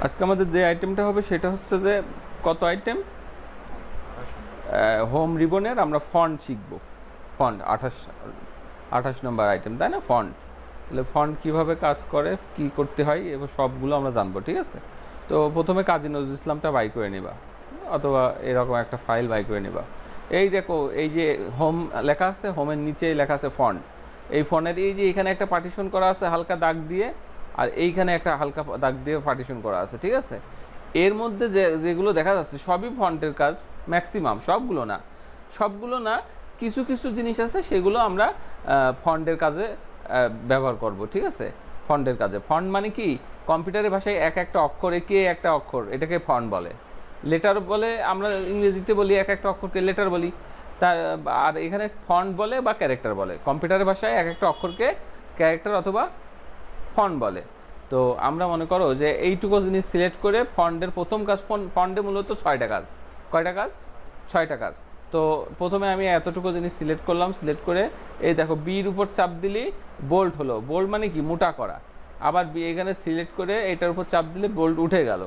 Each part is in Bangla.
আজকে আমাদের যে আইটেমটা হবে সেটা হচ্ছে যে কত আইটেম হোম রিবনের আমরা ফন্ট শিখব। ফন্ট 28 নম্বর আইটেম, তাই না? ফন্ট, তাহলে ফন্ট কীভাবে কাজ করে, কি করতে হয়, এবার সবগুলো আমরা জানবো, ঠিক আছে? তো প্রথমে কাজী নজরুল ইসলামটা বাই করে নেবা, অথবা এরকম একটা ফাইল বাই করে নেবা। এই দেখো, এই যে হোম লেখা আছে, হোমের নিচে লেখা আছে ফন্ট। এই ফন্টের এই যে এখানে একটা পার্টিশন করা আছে হালকা দাগ দিয়ে, আর এইখানে একটা হালকা দাগ দিয়ে পার্টিশন করা আছে, ঠিক আছে? এর মধ্যে যেগুলো দেখা যাচ্ছে সবই ফন্টের কাজ, ম্যাক্সিমাম, সবগুলো না, কিছু কিছু জিনিস আছে সেগুলো আমরা ফন্টের কাজে ব্যবহার করব, ঠিক আছে? ফন্টের কাজে, ফন্ট মানে কি, কম্পিউটারের ভাষায় এক একটা অক্ষর, একে একটা অক্ষর, এটাকে ফন্ট বলে। লেটার বলে আমরা ইংরেজিতে বলি, এক একটা অক্ষরকে লেটার বলি। তার আর এখানে ফন্ট বলে বা ক্যারেক্টার বলে, কম্পিউটারের ভাষায় এক একটা অক্ষরকে ক্যারেক্টার অথবা ফন্ট বলে। তো আমরা মনে করো যে এইটুকু জিনিস সিলেক্ট করে ফন্টের প্রথম কাজ, ফন্টে মূলত 6টা কাজ। কয়টা কাজ? 6টা কাজ। তো প্রথমে আমি এতটুকু জিনিস সিলেক্ট করলাম, সিলেক্ট করে এই দেখো বির উপর চাপ দিলেই বোল্ড হলো। বোল্ড মানে কি, মোটা করা। আবার বি এখানে সিলেক্ট করে এটার উপর চাপ দিলে বোল্ড উঠে গেল।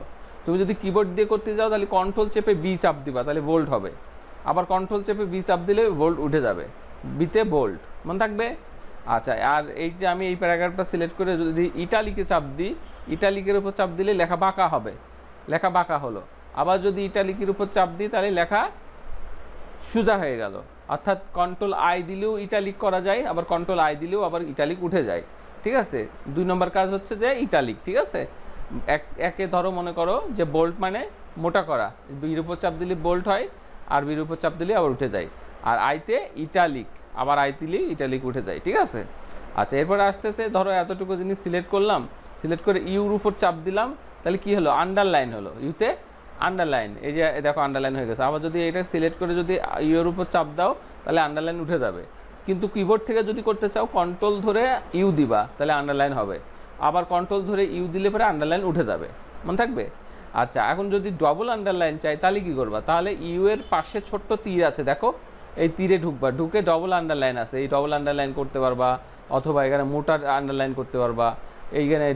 তুমি যদি কিবোর্ড দিয়ে করতে যাও তাহলে কন্ট্রোল চেপে বি চাপ দিবা, তাহলে বোল্ড হবে। আবার কন্ট্রোল চেপে বি চাপ দিলে বোল্ড উঠে যাবে, বিতে বোল্ড, মনে থাকবে? আচ্ছা, আর এই যে আমি এই প্যারাগ্রাফটা সিলেক্ট করে যদি ইটালিকে চাপ দিই, ইটালিকের উপর চাপ দিলে লেখা বাঁকা হবে, লেখা বাঁকা হলো। আবার যদি ইটালিকের উপর চাপ দিই তাহলে লেখা সোজা হয়ে গেল। অর্থাৎ কন্ট্রোল আই দিলেও ইটালিক করা যায়, আবার কন্ট্রোল আই দিলেও আবার ইটালিক উঠে যায়, ঠিক আছে? 2 নম্বর কাজ হচ্ছে যে ইটালিক, ঠিক আছে? একে ধরো মনে করো যে বোল্ড মানে মোটা করা, বির উপর চাপ দিলে বোল্ড হয়, আর বির উপর চাপ দিলে আবার উঠে যায়। আর আইতে ইটালিক, আবার আই দিলে ইটালিক উঠে যায়, ঠিক আছে? আচ্ছা, এরপরে আসতেছে ধরো এতটুকু জিনিস সিলেক্ট করলাম, সিলেক্ট করে ইউর উপর চাপ দিলাম, তাহলে কি হলো, আন্ডারলাইন হলো। ইউতে আন্ডারলাইন, এই যে দেখো আন্ডারলাইন হয়ে গেছে। আবার যদি এটা সিলেক্ট করে যদি ইউর উপর চাপ দাও তাহলে আন্ডারলাইন উঠে যাবে। কিন্তু কিবোর্ড থেকে যদি করতে চাও কন্ট্রোল ধরে ইউ দিবা, তাহলে আন্ডারলাইন হবে। আবার কন্ট্রোল ধরে ইউ দিলে পরে আন্ডারলাইন উঠে যাবে, মনে থাকবে? আচ্ছা, এখন যদি ডবল আন্ডারলাইন চাই তাহলে কি করবা, তাহলে ইউ এর পাশে ছোট্ট তীর আছে, দেখো এই তীরে ঢুকবা, ঢুকে ডবল আন্ডারলাইন আছে, এই ডবল আন্ডারলাইন করতে পারবা, অথবা এখানে মোটা আন্ডারলাইন করতে পারবা। এইখানে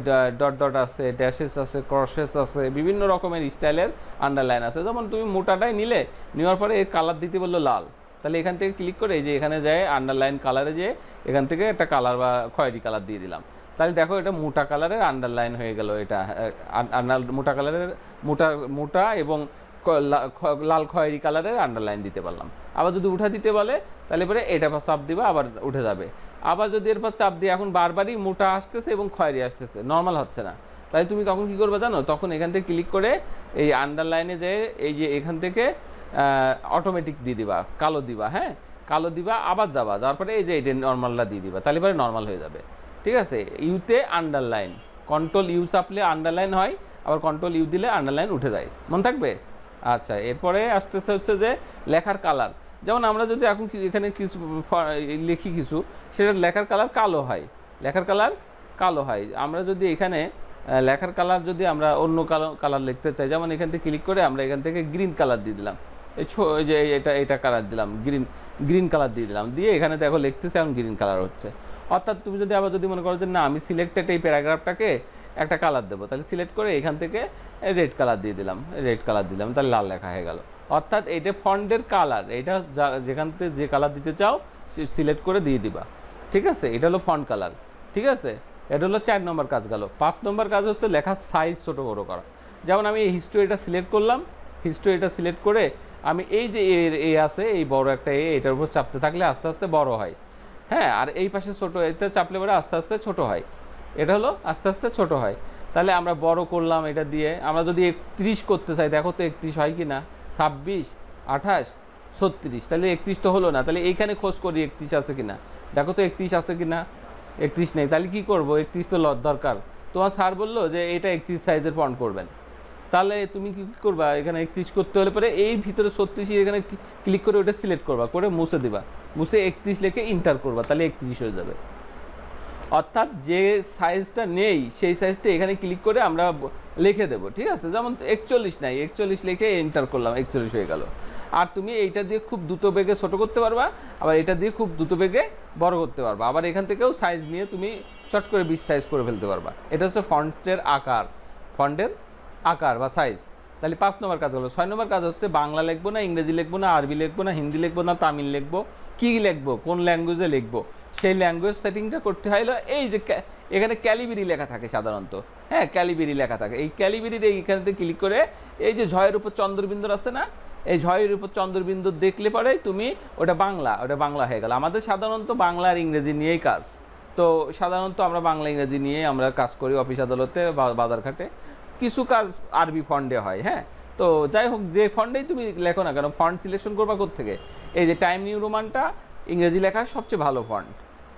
ডট ডট আছে, ড্যাশেস আছে, ক্রসেস আছে, বিভিন্ন রকমের স্টাইলের আন্ডারলাইন আছে। যেমন তুমি মোটাটাই নিলে, নেওয়ার পরে এর কালার দিতে বললো লাল, তাহলে এখান থেকে ক্লিক করে এই যে এখানে যায় আন্ডারলাইন কালারে, যে এখান থেকে একটা কালার বা খয়েরি কালার দিয়ে দিলাম, তাহলে দেখো এটা মোটা কালারের আন্ডারলাইন হয়ে গেল। এটা মোটা কালারের, মোটা এবং লাল খয়েরি কালারের আন্ডারলাইন দিতে পারলাম। আবার যদি উঠা দিতে বলে তাহলে পরে এটা চাপ দিবা, আবার উঠে যাবে। আবার যদি এরপর চাপ দিয়ে এখন বারবারই মোটা আসতেছে এবং খয়েরি আসতেছে, নর্মাল হচ্ছে না, তাহলে তুমি তখন কী করবে জানো, তখন এখান থেকে ক্লিক করে এই আন্ডারলাইনে যে এই যে এখান থেকে অটোমেটিক দিয়ে দিবা, কালো দিবা, হ্যাঁ কালো দিবা, আবার যাবা, তারপরে এই যে এটা নর্মালটা দিয়ে দিবা, তাহলে পরে নর্মাল হয়ে যাবে, ঠিক আছে? ইউতে আন্ডারলাইন, কন্ট্রোল ইউ চাপলে আন্ডারলাইন হয়, আবার কন্ট্রোল ইউ দিলে আন্ডারলাইন উঠে যায়, মনে থাকবে? আচ্ছা, এরপরে আসতেছে হচ্ছে যে লেখার কালার। যেমন আমরা যদি এখন এখানে কিছু লিখি কিছু, সেটা লেখার কালার কালো হয়, লেখার কালার কালো হয়। আমরা যদি এখানে লেখার কালার যদি আমরা অন্য কালার লিখতে চাই, যেমন এখান থেকে ক্লিক করে আমরা এখান থেকে গ্রিন কালার দিয়ে দিলাম, এই যে এটা কালার দিলাম, গ্রিন কালার দিয়ে দিলাম, দিয়ে এখানে দেখো লিখতেছে এখন গ্রিন কালার হচ্ছে। অর্থাৎ তুমি যদি আবার যদি মনে করো যে না আমি সিলেক্টেড এই প্যারাগ্রাফটাকে একটা কালার দেবো, তাহলে সিলেক্ট করে এখান থেকে রেড কালার দিয়ে দিলাম, রেড কালার দিলাম, তাহলে লাল লেখা হয়ে গেল। অর্থাৎ এটা ফন্টের কালার, এটা যেখান থেকে যে কালার দিতে চাও সিলেক্ট করে দিয়ে দিবা, ঠিক আছে? এটা হলো ফন্ট কালার, ঠিক আছে? এটা হলো 4 নম্বর কাজ গেল। 5 নম্বর কাজ হচ্ছে লেখার সাইজ ছোটো বড়ো করা। যেমন আমি এই হিস্টোরিটা সিলেক্ট করলাম, হিস্টোরিটা সিলেক্ট করে আমি এই যে এ আছে, এই বড় একটা এটার উপর চাপতে থাকলে আস্তে আস্তে বড় হয়, হ্যাঁ, আর এই পাশে ছোটো, এতে চাপলে পরে আস্তে আস্তে ছোটো হয়, এটা হলো আস্তে আস্তে ছোটো হয়। তাহলে আমরা বড় করলাম এটা দিয়ে। আমরা যদি 31 করতে চাই, দেখো তো 31 হয় কি না, 26, 28, 36, তাহলে 31 তো হলো না, তাহলে এইখানে খোঁজ করি 31 আছে কি না, দেখো তো 31 আছে কি না, 31 নেই, তাহলে কী করবো, 31 তো দরকার। তোমার স্যার বললো যে এটা 31 সাইজের ফন্ট করবেন, তাহলে তুমি কী করবা, এখানে 31 করতে হলে পরে এই ভিতরে 36 এখানে ক্লিক করে ওটা সিলেক্ট করবা, করে মুছে দিবা, মুছে 31 লিখে ইন্টার করবা, তাহলে 31 হয়ে যাবে। অর্থাৎ যে সাইজটা নেই সেই সাইজটা এখানে ক্লিক করে আমরা লিখে দেবো, ঠিক আছে? যেমন 41 নাই, 41 লিখে এন্টার করলাম, 41 হয়ে গেল। আর তুমি এইটা দিয়ে খুব দ্রুত বেগে ছোটো করতে পারবা, আবার এটা দিয়ে খুব দ্রুত বেগে বড় করতে পারবা, আবার এখান থেকেও সাইজ নিয়ে তুমি চট করে 20 সাইজ করে ফেলতে পারবা। এটা হচ্ছে ফন্টের আকার, ফন্টের আকার বা সাইজ। তাহলে 5 নম্বর কাজ হলো। 6 নম্বর কাজ হচ্ছে বাংলা লিখবো না, ইংরেজি লিখবো না, আরবি লিখবো না, হিন্দি লিখবো না, তামিল লিখবো, কী লিখবো, কোন ল্যাঙ্গুয়েজে লিখবো, সেই ল্যাঙ্গুয়েজ সেটিংটা করতে হলো। এই যে এখানে ক্যালিবেরি লেখা থাকে সাধারণত, হ্যাঁ ক্যালিবেরি লেখা থাকে। এই ক্যালিবেরির এইখানে ক্লিক করে এই যে ঝয়ের উপর চন্দ্রবিন্দু আছে না, এই ঝয়ের উপর চন্দ্রবিন্দু দেখলে পরে তুমি ওটা বাংলা হয়ে গেল। আমাদের সাধারণত বাংলা আর ইংরেজি নিয়েই কাজ। তো সাধারণত আমরা বাংলা ইংরেজি নিয়ে আমরা কাজ করি অফিস আদালতে বা বাজারঘাটে। কিছু কাজ আরবি ফন্টে হয়, হ্যাঁ। তো যাই হোক, যে ফন্টেই তুমি লেখো না কেন, ফন্ট সিলেকশন করবা কোত্থেকে? এই যে টাইম নিউ রোমানটা ইংরেজি লেখার সবচেয়ে ভালো ফন্ট।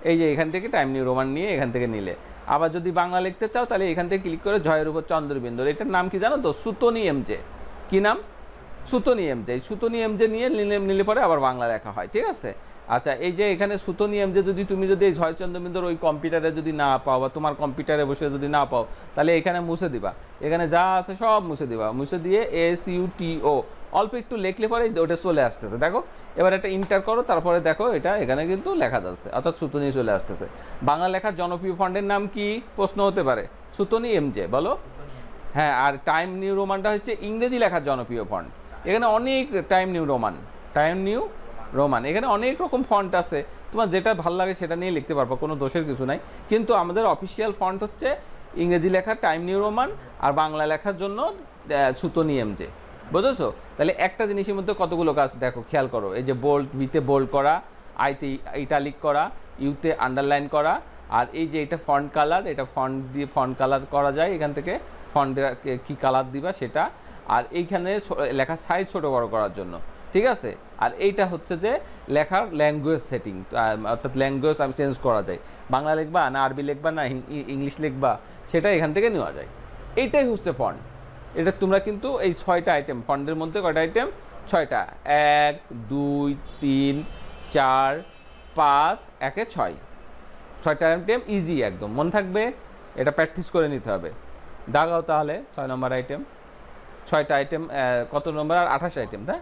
এই যে এখান থেকে টাইম নিউ রোমান নিয়ে এখান থেকে নিলে। আবার যদি বাংলা লিখতে চাও তাহলে এখান থেকে ক্লিক করে ঝয়ের উপর চন্দ্রবিন্দু, এটার নাম কি জানো তো? সুতনি এমজে। কি নাম? সুতনি এমজে। সুতনি এমজে নিয়ে নিলে পরে আবার বাংলা লেখা হয়, ঠিক আছে। আচ্ছা, এই যে এখানে সুতনি এমজে তুমি যদি এই ঝয় চন্দ্রবিন্দুর ওই কম্পিউটারে যদি না পাও বা তোমার কম্পিউটারে বসে যদি না পাও, তাহলে এখানে মুছে দিবা। এখানে যা আছে সব মুছে দিবা। মুছে দিয়ে SUTO অল্প একটু লিখলে পরে ওটা চলে আসতেছে, দেখো। এবার এটা ইন্টার করো, তারপরে দেখো এটা এখানে কিন্তু লেখা যাচ্ছে, অর্থাৎ সুতনি চলে আসতেছে। বাংলা লেখার জনপ্রিয় ফন্টের নাম কি প্রশ্ন হতে পারে? সুতনি এমজে, বলো। হ্যাঁ, আর টাইম নিউ রোমানটা হচ্ছে ইংরেজি লেখার জনপ্রিয় ফন্ট। এখানে অনেক টাইম নিউ রোমান এখানে অনেক রকম ফন্ট আছে, তোমার যেটা ভালো লাগে সেটা নিয়ে লিখতে পারবো, কোনো দোষের কিছু নাই। কিন্তু আমাদের অফিসিয়াল ফন্ট হচ্ছে ইংরেজি লেখার টাইম নিউ রোমান, আর বাংলা লেখার জন্য সুতনি এমজে, বুঝেছো? তাহলে একটা জিনিসের মধ্যে কতগুলো কাজ দেখো, খেয়াল করো। এই যে বোল্ড, বিতে বোল্ড করা, আইতে ইটালিক করা, ইউতে আন্ডারলাইন করা, আর এই যে এটা ফন্ট কালার, এটা ফন্ট দিয়ে ফন্ট কালার করা যায়। এখান থেকে ফন্টের কী কালার দিবা সেটা। আর এইখানে লেখার সাইজ ছোটো বড়ো করার জন্য, ঠিক আছে। আর এইটা হচ্ছে যে লেখার ল্যাঙ্গুয়েজ সেটিং, অর্থাৎ ল্যাঙ্গুয়েজ আমি চেঞ্জ করা যায়, বাংলা লিখবা না আরবি লিখবা না ইংলিশ লিখবা, সেটা এখান থেকে নেওয়া যায়। এইটাই হচ্ছে ফন্ট। এটা তোমরা কিন্তু এই 6টা আইটেম, ফন্টের মধ্যে কয়টা আইটেম? 6টা। 1 2 3 4 5 1 6, 6টা আইটেম ইজি, একদম মনে থাকবে। এটা প্র্যাকটিস করে নিতে হবে। দাগাও তাহলে 6 নম্বর আইটেম। 6টা আইটেম কত নম্বর? আর 28 আইটেম, তাই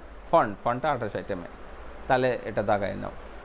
ফন্টটা 28 আইটেমে। তাহলে এটা দাগায় নাও।